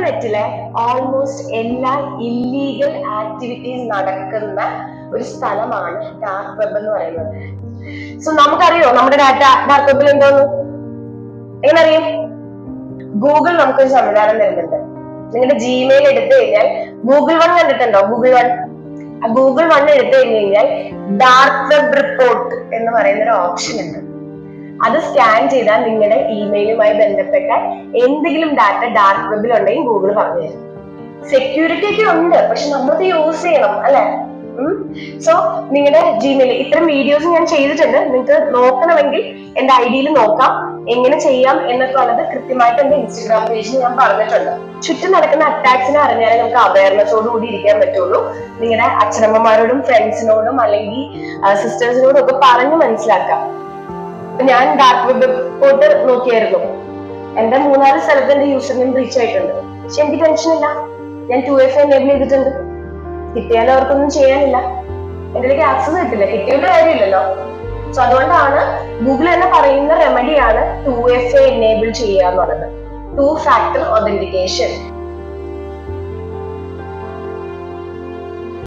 ഇന്റർനെറ്റിലെ almost എല്ലാ illegal activities നടക്കുന്ന ഒരു സ്ഥലമാണ് ഡാർക്ക് വെബ് എന്ന് പറയുന്നത്. സോ നമുക്കറിയോ നമ്മുടെ ഡാറ്റ ഡാർക്ക് വെബിൽ എന്തോന്നു? എങ്ങനെ അറിയും? ഗൂഗിൾ നമുക്കൊരു സംവിധാനം തരുന്നുണ്ട്. നിങ്ങളുടെ ജിമെയിൽ എടുത്തു കഴിഞ്ഞാൽ ഗൂഗിൾ വൺ കണ്ടിട്ടുണ്ടോ? ഗൂഗിൾ വൺ എടുത്തു കഴിഞ്ഞാൽ ഡാർക്ക് വെബ് റിപ്പോർട്ട് എന്ന് പറയുന്ന ഒരു ഓപ്ഷൻ ഉണ്ട്. അത് സ്കാൻ ചെയ്താൽ നിങ്ങളുടെ ഇമെയിലുമായി ബന്ധപ്പെട്ട എന്തെങ്കിലും ഡാറ്റ ഡാർക്ക് വെബിൽ ഉണ്ടെങ്കിൽ ഗൂഗിൾ പറഞ്ഞു തരും. സെക്യൂരിറ്റി ഒക്കെ ഉണ്ട്, പക്ഷെ നമ്മളത് യൂസ് ചെയ്യണം അല്ലെ? സോ നിങ്ങളുടെ ജിമെയിൽ ഇത്തരം വീഡിയോസ് ഞാൻ ചെയ്തിട്ടുണ്ട്. നിങ്ങൾക്ക് നോക്കണമെങ്കിൽ എന്റെ ഐഡിയിൽ നോക്കാം. എങ്ങനെ ചെയ്യാം എന്നൊക്കെ ഉള്ളത് കൃത്യമായിട്ട് എന്റെ ഇൻസ്റ്റഗ്രാം പേജിൽ ഞാൻ പറഞ്ഞിട്ടുണ്ട്. ചുറ്റും നടക്കുന്ന അറ്റാക്സിനെ അറിഞ്ഞാലേ നമുക്ക് അവയർനെസ്സോട് കൂടി ഇരിക്കാൻ പറ്റുള്ളൂ. നിങ്ങളുടെ അച്ഛനമ്മമാരോടും ഫ്രണ്ട്സിനോടും അല്ലെങ്കിൽ സിസ്റ്റേഴ്സിനോടും ഒക്കെ പറഞ്ഞു മനസ്സിലാക്കാം. ഞാൻ ഡാർക്ക് വെബ് റിപ്പോർട്ട് നോക്കിയായിരുന്നു. എന്റെ 3-4 സ്ഥലത്ത് എന്റെ യൂസർ നെയിം റീച്ച് ആയിട്ടുണ്ട്. പക്ഷെ എനിക്ക് ടെൻഷൻ ഇല്ല. ഞാൻ 2FA എനേബിൾ ചെയ്തിട്ടുണ്ട്. കിട്ടിയാലും അവർക്കൊന്നും ചെയ്യാനില്ല. എന്റെ ആക്സസ് കിട്ടില്ല, കിട്ടിയുടെ കാര്യമില്ലല്ലോ. സോ അതുകൊണ്ടാണ് ഗൂഗിൾ തന്നെ പറയുന്ന റെമഡിയാണ് 2FA എനേബിൾ ചെയ്യുക എന്നുള്ളത്. 2 ഫാക്ടർ ഒതന്റിക്കേഷൻ.